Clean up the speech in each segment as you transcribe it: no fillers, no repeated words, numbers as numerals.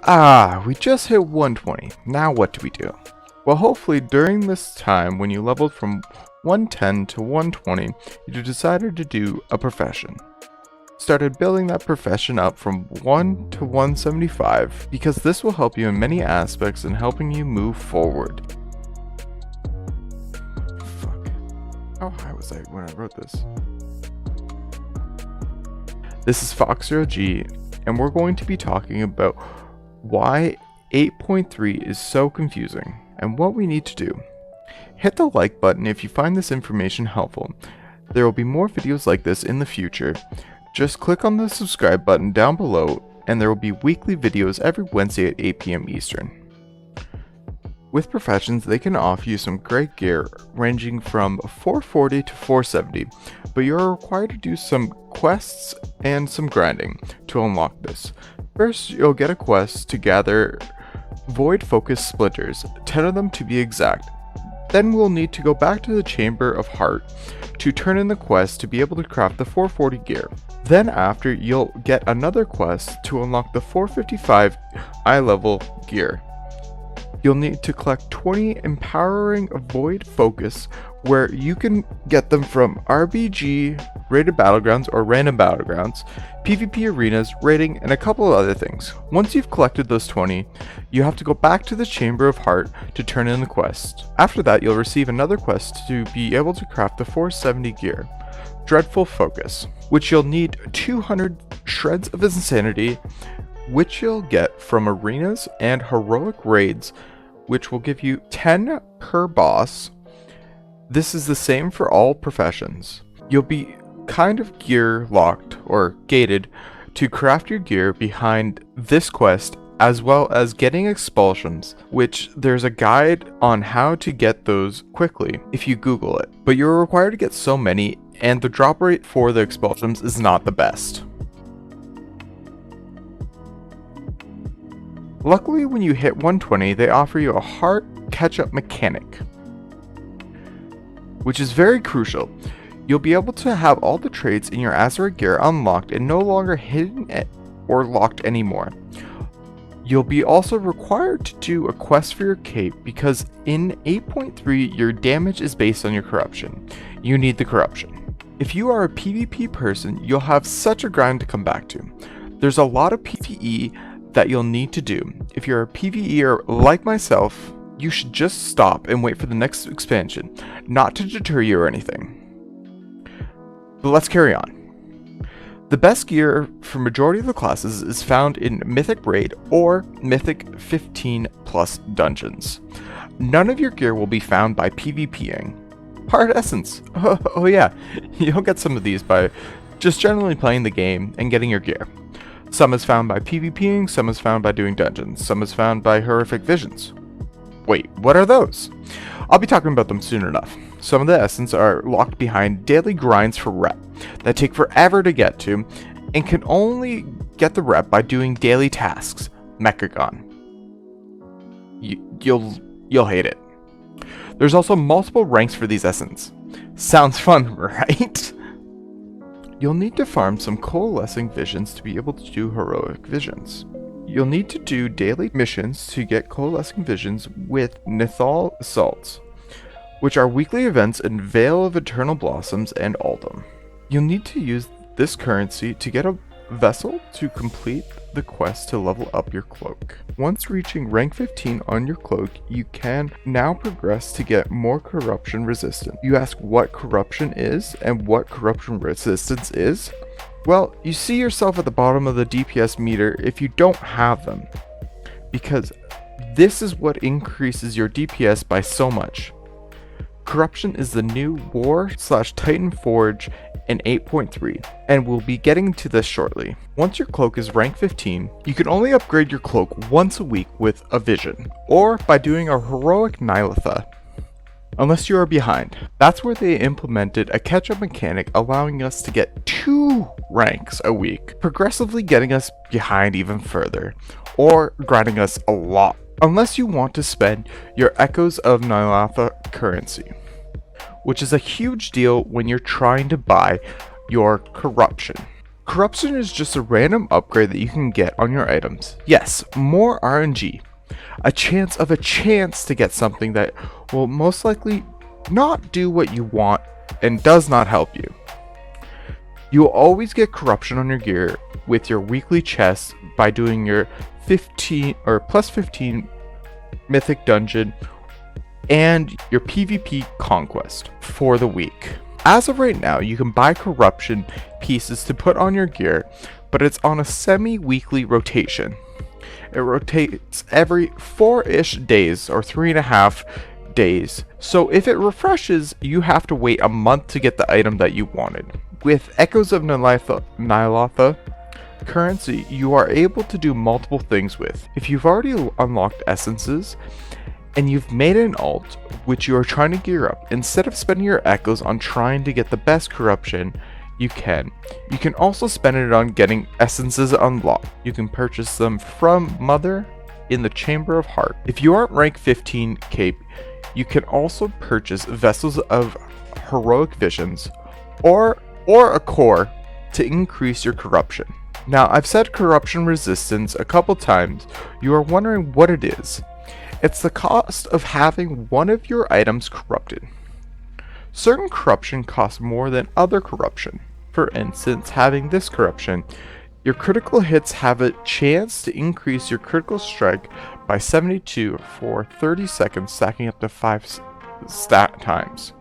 We just hit 120. Now what do we do? Well, hopefully during this time when you leveled from 110 to 120, you decided to do a profession. Started building that profession up from 1 to 175 because this will help you in many aspects in helping you move forward. Fuck. How high was I when I wrote this? This is Fox0G, and we're going to be talking about why 8.3 is so confusing and what we need to do. Hit the like button if you find this information helpful. There will be more videos like this in the future. Just click on the subscribe button down below and there will be weekly videos every Wednesday at 8 p.m. Eastern. With professions, they can offer you some great gear ranging from 440 to 470, but you're required to do some quests and some grinding to unlock this. First, you'll get a quest to gather Void Focus Splinters, 10 of them to be exact. Then we'll need to go back to the Chamber of Heart to turn in the quest to be able to craft the 440 gear. Then after, you'll get another quest to unlock the 455 eye level gear. You'll need to collect 20 Empowering Void Focus, where you can get them from RBG, rated battlegrounds or random battlegrounds, PvP arenas, rating, and a couple of other things. Once you've collected those 20, you have to go back to the Chamber of Heart to turn in the quest. After that, you'll receive another quest to be able to craft the 470 gear, Dreadful Focus, which you'll need 200 Shreds of Insanity, which you'll get from arenas and heroic raids, which will give you 10 per boss. This is the same for all professions. You'll be kind of gear locked or gated to craft your gear behind this quest, as well as getting expulsions, which there's a guide on how to get those quickly if you Google it. But you're required to get so many, and the drop rate for the expulsions is not the best. Luckily, when you hit 120, they offer you a heart catch-up mechanic, which is very crucial. You'll be able to have all the traits in your Azeroth gear unlocked and no longer hidden or locked anymore. You'll be also required to do a quest for your cape because in 8.3 your damage is based on your corruption. You need the corruption. If you are a PvP person, you'll have such a grind to come back to. There's a lot of PvE that you'll need to do. If you're a PvEer like myself, you should just stop and wait for the next expansion, not to deter you or anything. But let's carry on. The best gear for majority of the classes is found in Mythic Raid or Mythic 15 plus dungeons. None of your gear will be found by PvPing. Hard Essence. Oh yeah, you'll get some of these by just generally playing the game and getting your gear. Some is found by PvPing, some is found by doing dungeons, some is found by horrific visions. Wait, what are those? I'll be talking about them soon enough. Some of the essence are locked behind daily grinds for rep that take forever to get to and can only get the rep by doing daily tasks. Mechagon. You'll hate it. There's also multiple ranks for these essence. Sounds fun, right? You'll need to farm some coalescing visions to be able to do heroic visions. You'll need to do daily missions to get coalescing visions with Nithal Assaults, which are weekly events in Vale of Eternal Blossoms and Aldum. You'll need to use this currency to get a vessel to complete the quest to level up your cloak. Once reaching rank 15 on your cloak, you can now progress to get more corruption resistant. You ask what corruption is and what corruption resistance is? Well, you see yourself at the bottom of the DPS meter if you don't have them, because this is what increases your DPS by so much. Corruption is the new War/Titan Forge in 8.3, and we'll be getting to this shortly. Once your cloak is rank 15, you can only upgrade your cloak once a week with a vision, or by doing a heroic Nihilitha, unless you are behind. That's where they implemented a catch-up mechanic allowing us to get 2 ranks a week, progressively getting us behind even further, or grinding us a lot, unless you want to spend your Echoes of Nihilitha currency, which is a huge deal when you're trying to buy your corruption. Corruption is just a random upgrade that you can get on your items. Yes, more RNG. A chance to get something that will most likely not do what you want and does not help you. You will always get corruption on your gear with your weekly chests by doing your 15 or plus 15 mythic dungeon and your PvP conquest for the week. As of right now, you can buy corruption pieces to put on your gear, but it's on a semi-weekly rotation. It rotates every 4-ish days or 3.5 days. So if it refreshes, you have to wait a month to get the item that you wanted. With Echoes of Ny'alotha currency, you are able to do multiple things with. If you've already unlocked essences, and you've made an alt which you are trying to gear up, instead of spending your echoes on trying to get the best corruption you can also spend it on getting essences unlocked. You can purchase them from Mother in the Chamber of Heart. If you aren't rank 15 cape, you can also purchase Vessels of Heroic Visions or a core to increase your corruption. Now, I've said corruption resistance a couple times. You are wondering what it is. It's the cost of having one of your items corrupted. Certain corruption costs more than other corruption. For instance, having this corruption, your critical hits have a chance to increase your critical strike by 72 for 30 seconds, stacking up to 5 stat times.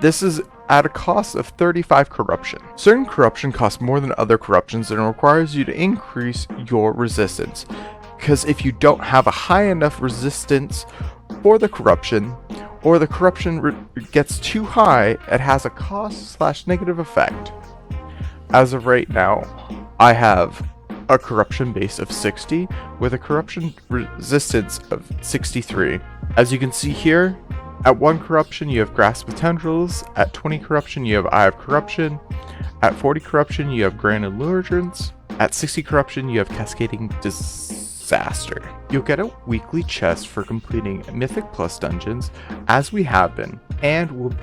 This is at a cost of 35 corruption. Certain corruption costs more than other corruptions and requires you to increase your resistance. Because if you don't have a high enough resistance for the corruption, or the corruption gets too high, it has a cost/negative effect. As of right now, I have a corruption base of 60 with a corruption resistance of 63. As you can see here, at 1 corruption you have Grasp of Tendrils, at 20 corruption you have Eye of Corruption, at 40 corruption you have Grand Allurance, at 60 corruption you have Cascading Disaster. You'll get a weekly chest for completing Mythic Plus dungeons, as we have been, and will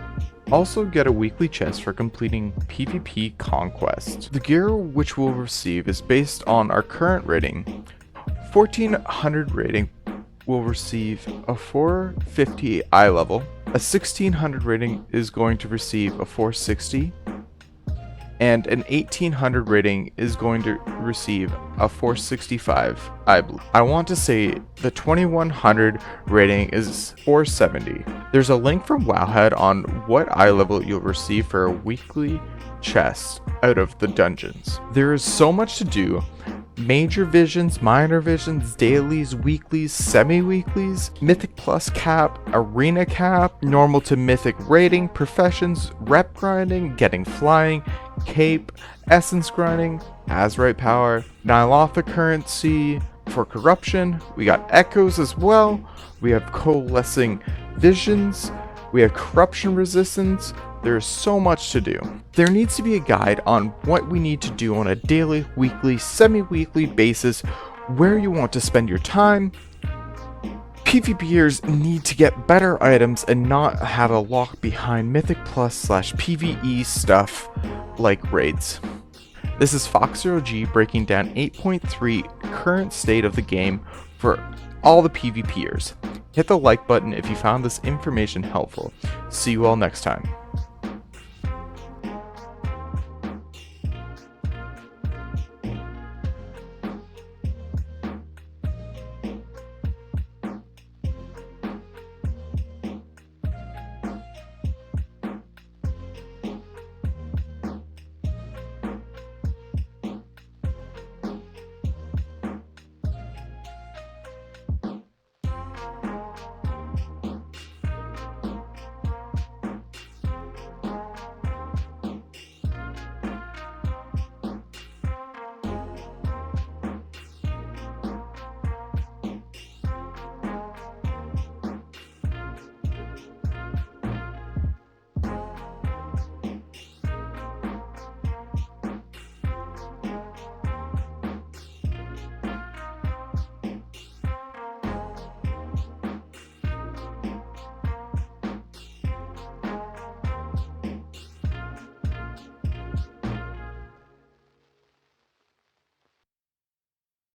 also get a weekly chest for completing PvP Conquest. The gear which we'll receive is based on our current rating. 1400 rating will receive a 450 eye level, a 1600 rating is going to receive a 460, and an 1800 rating is going to receive a 465 eye blue. I want to say the 2100 rating is 470. There's a link from Wowhead on what eye level you'll receive for a weekly chest out of the dungeons. There is so much to do. Major visions, minor visions, dailies, weeklies, semi-weeklies, mythic plus cap, arena cap, normal to mythic rating, professions, rep grinding, getting flying, cape, essence grinding, Azerite power, Ny'alotha currency. For corruption, we got echoes as well, we have coalescing visions, we have corruption resistance. There's so much to do. There needs to be a guide on what we need to do on a daily, weekly, semi-weekly basis, where you want to spend your time. PvPers need to get better items and not have a lock behind Mythic Plus / PvE stuff like raids. This is Fox0G breaking down 8.3 current state of the game for all the PvPers. Hit the like button if you found this information helpful. See you all next time.